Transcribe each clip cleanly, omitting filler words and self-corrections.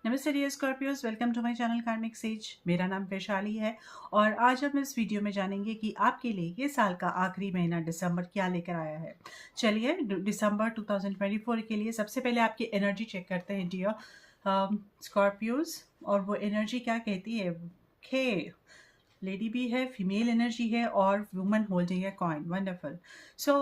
नमस्ते dear Scorpios, welcome to my channel karmic sage. मेरा नाम वैशाली है और आज हम इस वीडियो में जानेंगे कि आपके लिए ये साल का आखिरी महीना दिसंबर क्या लेकर आया है। चलिए दिसंबर 2024 के लिए सबसे पहले आपकी एनर्जी चेक करते हैं डियर स्कॉर्पियोज। और वो एनर्जी क्या कहती है। खे लेडी भी है, फीमेल एनर्जी है और woman holding a coin. Wonderful. So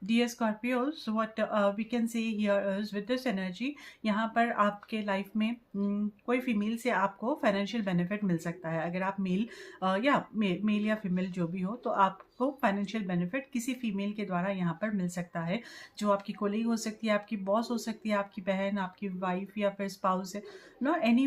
dear Scorpios, what we can say here is with this energy, यहाँ पर आपके लाइफ में कोई फीमेल से आपको फाइनेंशियल बेनिफिट मिल सकता है। अगर आप मेल या फीमेल जो भी हो, तो आपको फाइनेंशियल बेनिफिट किसी फीमेल के द्वारा यहाँ पर मिल सकता है, जो आपकी कोलीग हो सकती है, आपकी बॉस हो सकती है, आपकी बहन, आपकी वाइफ या फिर स्पाउस है। नो, एनी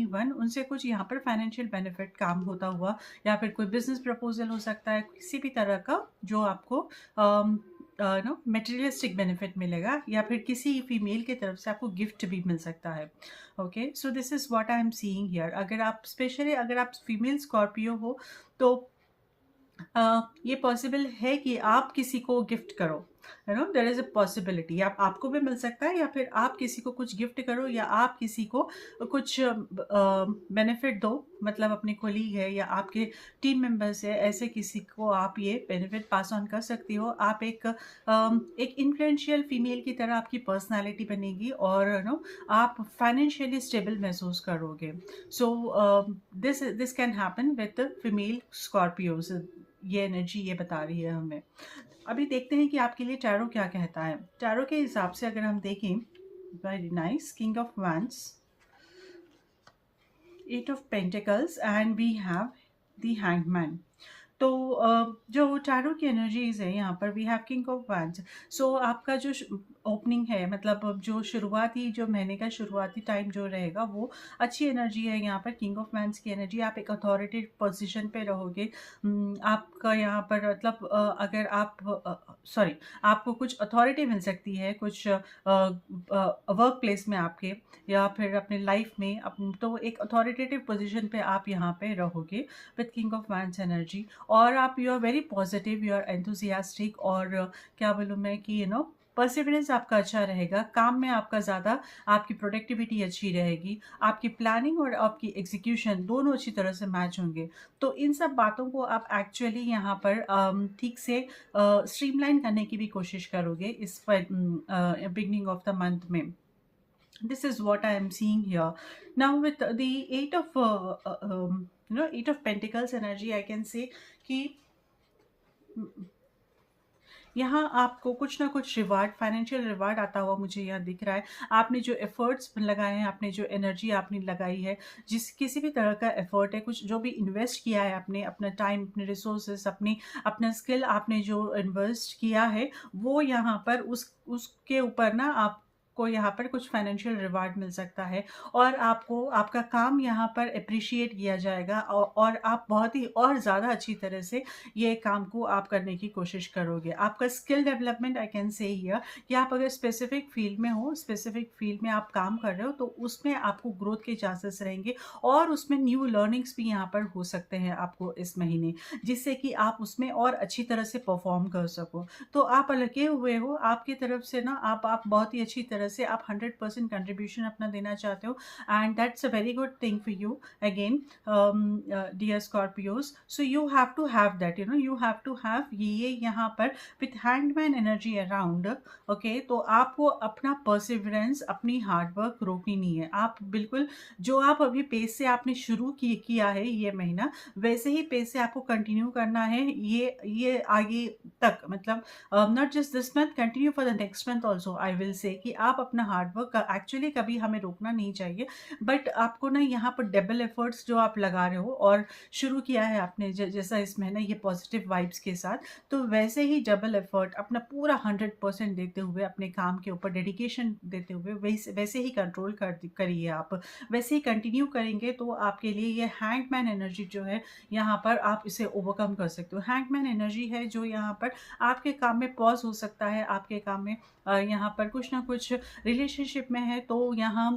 वन उनसे कुछ यहाँ पर फाइनेंशियल बेनिफिट काम होता हुआ, या फिर कोई बिजनेस प्रपोजल हो सकता है, किसी भी तरह का जो आपको नो मटेरियलिस्टिक बेनिफिट मिलेगा, या फिर किसी फीमेल की तरफ से आपको गिफ्ट भी मिल सकता है। Okay, so this is what I am seeing here. अगर आप फीमेल स्कॉर्पियो हो, तो ये पॉसिबल है कि आप किसी को गिफ्ट करो। देयर इज अ पॉसिबिलिटी, आपको भी मिल सकता है, या फिर आप किसी को कुछ गिफ्ट करो, या आप किसी को कुछ बेनिफिट दो। मतलब अपने कोलीग है या आपके टीम मेंबर्स है, ऐसे किसी को आप ये बेनिफिट पास ऑन कर सकती हो। आप एक इन्फ्लुएंशियल फीमेल की तरह आपकी पर्सनालिटी बनेगी, और आप फाइनेंशियली स्टेबल महसूस करोगे। So this can happen with female Scorpios. ये एनर्जी ये बता रही है हमें। अभी देखते हैं कि आपके लिए टैरो क्या कहता है। टैरो के हिसाब से अगर हम देखें, very nice, king of wands, eight of pentacles and we have the hangman. तो जो टैरो की एनर्जीज है, यहाँ पर we have king of wands. So आपका जो ओपनिंग है, मतलब जो शुरुआती, जो महीने का शुरुआती टाइम जो रहेगा, वो अच्छी एनर्जी है। यहाँ पर किंग ऑफ वैंड्स की एनर्जी, आप एक अथॉरिटी पोजीशन पे रहोगे। आपका यहाँ पर मतलब अगर आप सॉरी, आपको कुछ अथॉरिटी मिल सकती है, कुछ वर्क प्लेस में आपके, या फिर अपने लाइफ में तो एक अथॉरिटेटिव पोजीशन पे आप यहाँ पे रहोगे with king of wands energy. और आप, you are very positive, you are enthusiastic, और क्या बोलूँ मैं कि परसिवरेंस आपका अच्छा रहेगा। काम में आपका ज़्यादा, आपकी प्रोडक्टिविटी अच्छी रहेगी, आपकी प्लानिंग और आपकी एग्जीक्यूशन दोनों अच्छी तरह से मैच होंगे। तो इन सब बातों को आप एक्चुअली यहाँ पर ठीक से स्ट्रीमलाइन करने की भी कोशिश करोगे इस पर बिगनिंग ऑफ द मंथ में। This is what I am seeing here. Now with the eight of pentacles energy, I can say कि यहाँ आपको कुछ ना कुछ रिवार्ड, फाइनेंशियल रिवार्ड आता हुआ मुझे यहाँ दिख रहा है। आपने जो एफर्ट्स लगाए हैं, आपने जो एनर्जी आपने लगाई है, जिस किसी भी तरह का एफर्ट है, कुछ जो भी इन्वेस्ट किया है, आपने अपना टाइम, अपने रिसोर्सेस, अपना स्किल आपने जो इन्वेस्ट किया है, वो यहाँ पर उसके ऊपर ना आपको यहाँ पर कुछ फाइनेंशियल रिवार्ड मिल सकता है। और आपको आपका काम यहाँ पर अप्रिशिएट किया जाएगा, और आप बहुत ही और ज़्यादा अच्छी तरह से ये काम को आप करने की कोशिश करोगे। आपका skill development, I can say here, कि आप अगर स्पेसिफिक फील्ड में हो, स्पेसिफिक फील्ड में आप काम कर रहे हो, तो उसमें आपको ग्रोथ के चांसेस रहेंगे, और उसमें न्यू लर्निंग्स भी यहाँ पर हो सकते हैं आपको इस महीने, जिससे कि आप उसमें और अच्छी तरह से परफॉर्म कर सको। तो आप लगे हुए हो, आपकी तरफ से ना आप बहुत ही अच्छी तरह से आप 100% कंट्रीब्यूशन अपना देना चाहते हो, and that's a very good thing for you again, dear Scorpios. So you have to have that, you have to have ये यहाँ पर with hanged man energy around. Okay, तो आपको अपना परसिवरेंस, अपनी हार्डवर्क रोकनी नहीं है। आप बिल्कुल जो आप अभी पेस से आपने शुरू किया है ये महीना, वैसे ही पेस से आपको कंटिन्यू करना है, ये आगे तक, मतलब not just this month, continue for the next month also. I will say कि आप अपना हार्डवर्क एक्चुअली कभी हमें रोकना नहीं चाहिए, बट आपको ना यहाँ पर डबल एफर्ट्स जो आप लगा रहे हो, और शुरू किया है आपने जैसा इस महीने ये पॉजिटिव वाइब्स के साथ, तो वैसे ही डबल एफर्ट अपना पूरा 100% देते हुए, अपने काम के ऊपर डेडिकेशन देते हुए वैसे ही कंट्रोल करिए। आप वैसे ही कंटिन्यू करेंगे तो आपके लिए ये हैंगमैन एनर्जी जो है, यहाँ पर आप इसे ओवरकम कर सकते हो। हैंगमैन एनर्जी है जो यहाँ पर आपके काम में पॉज हो सकता है, आपके काम में यहाँ पर कुछ ना कुछ रिलेशनशिप में है, तो यहाँ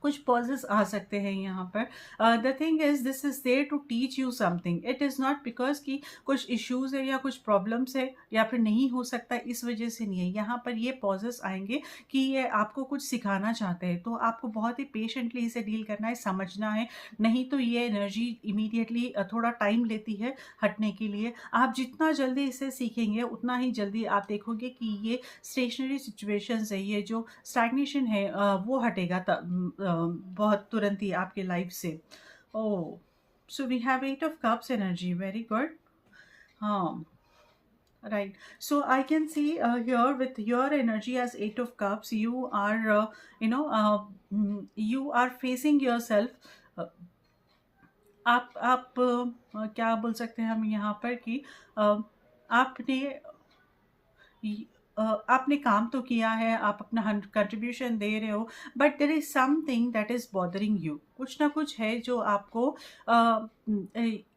कुछ पॉजेस आ सकते हैं यहाँ पर। The thing is this is there to teach you something, it is not because कि कुछ इश्यूज है या कुछ प्रॉब्लम्स है या फिर नहीं हो सकता इस वजह से नहीं है। यहाँ पर ये पॉजेस आएंगे कि ये आपको कुछ सिखाना चाहते हैं, तो आपको बहुत ही पेशेंटली इसे डील करना है, समझना है। नहीं तो ये एनर्जी इमीडिएटली थोड़ा टाइम लेती है हटने के लिए। आप जितना जल्दी इसे सीखेंगे उतना ही जल्दी आप देखोगे कि ये स्टेशनरी सिचुएशंस है, ये जो स्टैग्नेशन है वो हटेगा बहुत तुरंत ही आपके लाइफ से। Oh, so we have 8 of Cups energy, very good. हाँ, right. So I can see here with your energy as 8 of Cups, you are you are facing yourself, uh, आप क्या बोल सकते हैं हम यहाँ पर कि आपने आपने काम तो किया है, आप अपना कंट्रीब्यूशन दे रहे हो, but there is something that is bothering you. कुछ ना कुछ है जो आपको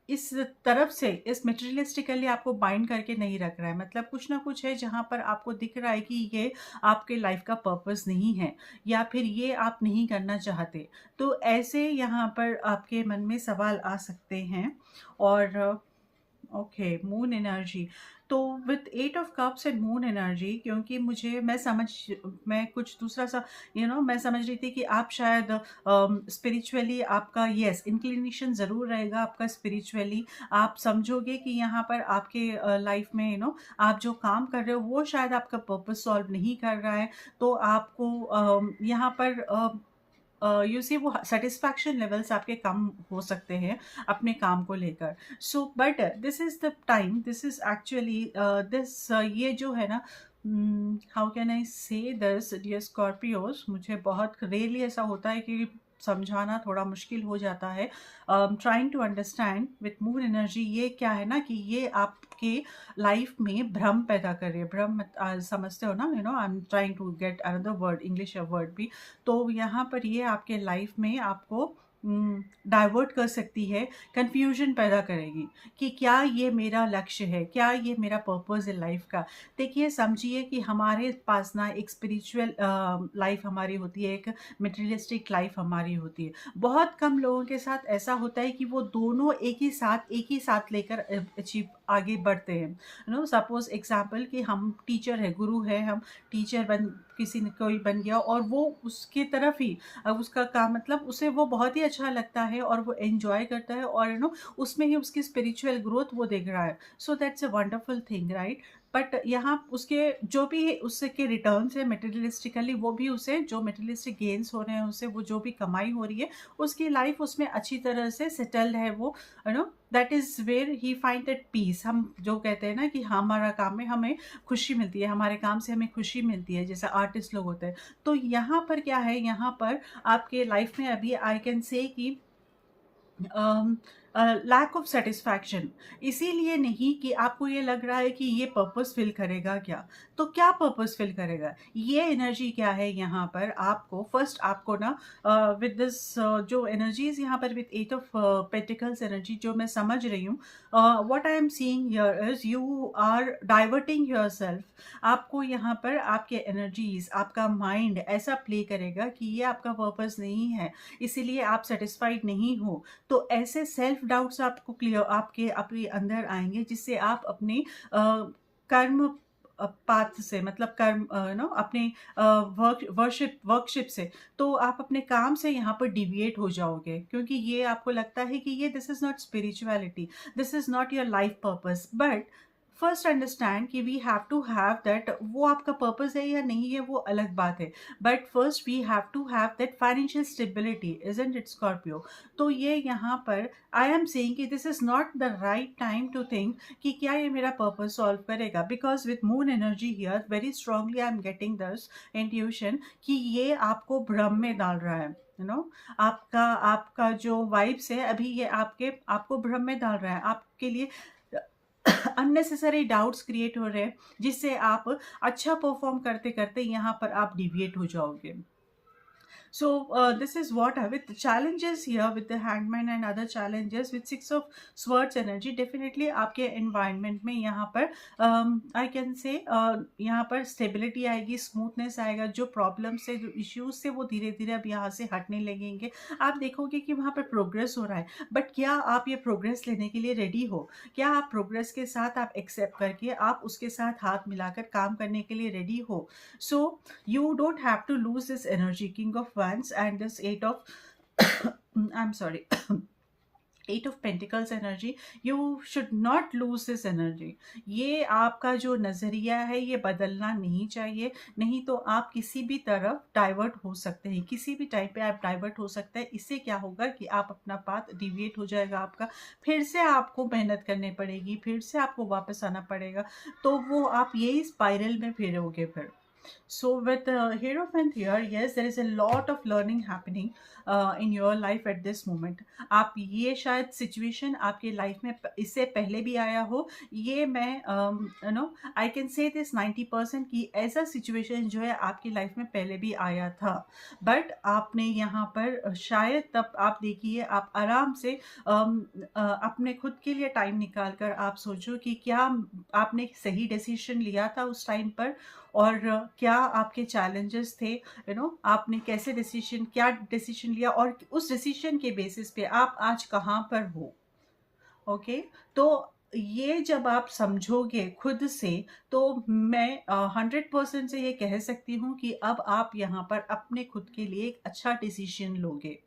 इस तरफ से, इस मटेरियलिस्टिकली आपको बाइंड करके नहीं रख रहा है। मतलब कुछ ना कुछ है जहाँ पर आपको दिख रहा है कि ये आपके लाइफ का पर्पस नहीं है या फिर ये आप नहीं करना चाहते। तो ऐसे यहाँ पर आपके मन में सवाल आ सकते हैं। और ओके, मून एनर्जी। तो with 8 of Cups and moon energy, क्योंकि मैं कुछ दूसरा सा मैं समझ रही थी कि आप शायद स्पिरिचुअली आपका यस इंक्लिनेशन ज़रूर रहेगा आपका स्पिरिचुअली। आप समझोगे कि यहाँ पर आपके लाइफ में आप जो काम कर रहे हो वो शायद आपका पर्पस सॉल्व नहीं कर रहा है। तो आपको यहाँ पर यू सी वो सेटिस्फैक्शन लेवल्स आपके कम हो सकते हैं अपने काम को लेकर। So but this is the time, this is actually this ये जो है ना, हाउ कैन आई से दिस डियर स्कॉर्पियोज, मुझे बहुत रेयरली ऐसा होता है कि समझाना थोड़ा मुश्किल हो जाता है। Trying to understand with moon energy, ये क्या है ना कि ये आपके लाइफ में भ्रम पैदा कर रही है। भ्रम समझते हो ना, I am trying to get another word, English word भी। तो यहाँ पर ये आपके लाइफ में आपको डाइवर्ट कर सकती है, कंफ्यूजन पैदा करेगी कि क्या ये मेरा लक्ष्य है, क्या ये मेरा पर्पस है लाइफ का। देखिए, समझिए कि हमारे पास ना एक स्पिरिचुअल लाइफ हमारी होती है, एक मटेरियलिस्टिक लाइफ हमारी होती है। बहुत कम लोगों के साथ ऐसा होता है कि वो दोनों एक ही साथ लेकर अचीव आगे बढ़ते हैं। सपोज एग्जाम्पल कि हम टीचर है, गुरु है, हम टीचर किसी ने कोई बन गया और वो उसके तरफ ही, अब उसका काम मतलब उसे वो बहुत ही अच्छा लगता है और वो एंजॉय करता है और उसमें ही उसकी स्पिरिचुअल ग्रोथ वो देख रहा है। So that's a wonderful thing, right. But यहाँ उसके जो भी उसके रिटर्न्स है मटेरियलिस्टिकली, वो भी उसे जो मटेरियलिस्टिक गेन्स हो रहे हैं उससे वो जो भी कमाई हो रही है, उसकी लाइफ उसमें अच्छी तरह से सेटल्ड है। वो that is where he find that peace. हम जो कहते हैं ना कि हमारा काम में हमें खुशी मिलती है, हमारे काम से हमें खुशी मिलती है, जैसे आर्टिस्ट लोग होते हैं। तो यहाँ पर क्या है, यहाँ पर आपके लाइफ में अभी आई कैन से कि लैक ऑफ सेटिस्फैक्शन, इसीलिए नहीं कि आपको ये लग रहा है कि ये पर्पस फिल करेगा क्या। तो क्या पर्पस फिल करेगा, ये एनर्जी क्या है यहाँ पर आपको। फर्स्ट आपको ना विद दिस जो एनर्जीज यहाँ पर विद 8 of Pentacles एनर्जी जो मैं समझ रही हूँ, what I am seeing here is you are diverting yourself. आपको यहाँ पर आपके एनर्जीज, आपका माइंड ऐसा प्ले करेगा कि ये आपका पर्पस नहीं है, इसीलिए आप सेटिस्फाइड नहीं हो। तो ऐसे सेल्फ डाउट्स आपको क्लियर आपके अपने अंदर आएंगे, जिससे आप अपने कर्म पाथ से, मतलब कर्म अपने वर्कशिप से, तो आप अपने काम से यहाँ पर डिविएट हो जाओगे, क्योंकि ये आपको लगता है कि ये this is not spirituality, this is not your life purpose. But first understand कि we have to have that, वो आपका पर्पस है या नहीं है वो अलग बात है, but first we have to have that financial stability, isn't it Scorpio. तो ये यहाँ पर आई एम सेइंग कि this is not the right time to think कि क्या ये मेरा पर्पस सॉल्व करेगा, because with moon energy here very strongly I am getting this intuition कि ये आपको भ्रम में डाल रहा है। आपका जो वाइब्स है अभी ये आपको भ्रम में डाल रहा है, आपके लिए अननेसेसरी डाउट्स क्रिएट हो रहे हैं, जिससे आप अच्छा परफॉर्म करते करते यहाँ पर आप डिविएट हो जाओगे। So this is what with the challenges here with the hangman and other challenges with six of swords energy, definitely आपके environment में यहाँ पर I can say यहाँ पर stability आएगी, smoothness आएगा, जो problems से जो issues से वो धीरे धीरे अब यहाँ से हटने लगेंगे। आप देखोगे कि वहाँ पर progress हो रहा है, बट क्या आप ये progress लेने के लिए ready हो? क्या आप progress के साथ आप accept करके आप उसके साथ हाथ मिलाकर काम करने के लिए ready हो? So you don't have to lose this energy. King of Wands and this Eight of I'm sorry. Eight of pentacles energy, you should not lose this energy. ये आपका जो नज़रिया है ये बदलना नहीं चाहिए, नहीं तो आप किसी भी तरफ डाइवर्ट हो सकते हैं, किसी भी टाइम पे आप डाइवर्ट हो सकते हैं। इससे क्या होगा कि आप अपना पाथ डिविएट हो जाएगा आपका, फिर से आपको मेहनत करनी पड़ेगी, फिर से आपको वापस आना पड़ेगा, तो वो आप यही स्पाइरल में फिरोगे फिर। So with Hierophant here, yes, there is a lot of learning happening in your life at this moment. आप ये शायद situation आपके life में इससे पहले भी आया हो, ये मैं I can say this 90% की ऐसा situation जो है आपकी life में पहले भी आया था, but आपने यहाँ पर शायद तब आप देखिए आप आराम से अपने खुद के लिए टाइम निकाल कर आप सोचो कि क्या आपने सही डिसीजन लिया था उस टाइम पर, और क्या आपके चैलेंजेस थे, आपने कैसे क्या डिसीजन लिया, और उस डिसीजन के बेसिस पे आप आज कहाँ पर हो। ओके, तो ये जब आप समझोगे खुद से, तो मैं 100% से ये कह सकती हूँ कि अब आप यहाँ पर अपने खुद के लिए एक अच्छा डिसीजन लोगे।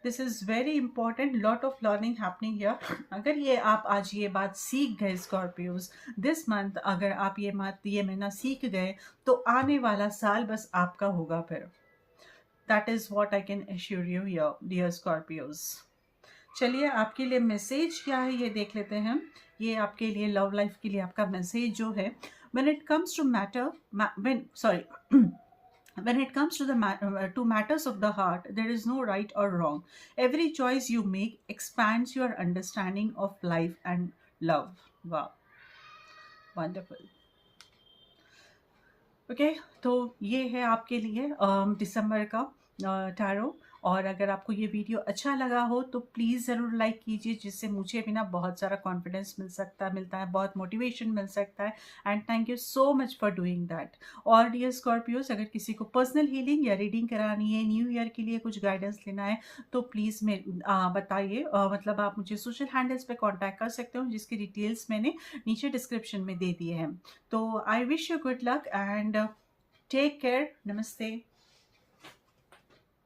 This is very important, lot of learning happening here. अगर ये आप आज ये बात सीख गए स्कॉर्पियोज, दिस मंथ अगर आप ये महीना सीख गए, तो आने वाला साल बस आपका होगा फिर। That is what I can assure you here dear Scorpios. चलिए आपके लिए मैसेज क्या है ये देख लेते हैं। ये आपके लिए लव लाइफ के लिए आपका मैसेज जो है, when it comes to when it comes to to matters of the heart, there is no right or wrong. Every choice you make expands your understanding of life and love. Wow, wonderful. Okay, तो ये है आपके लिए दिसंबर का tarot. और अगर आपको ये वीडियो अच्छा लगा हो तो प्लीज़ ज़रूर लाइक कीजिए, जिससे मुझे भी ना बहुत सारा कॉन्फिडेंस मिलता है, बहुत मोटिवेशन मिल सकता है। And thank you so much for doing that. और डियर स्कॉर्पियोस, अगर किसी को पर्सनल हीलिंग या रीडिंग करानी है, न्यू ईयर के लिए कुछ गाइडेंस लेना है, तो प्लीज़ बताइए। मतलब आप मुझे सोशल हैंडल्स पे कांटेक्ट कर सकते हो, जिसकी डिटेल्स मैंने नीचे डिस्क्रिप्शन में दे दिए हैं। तो I wish you good luck and take care. नमस्ते।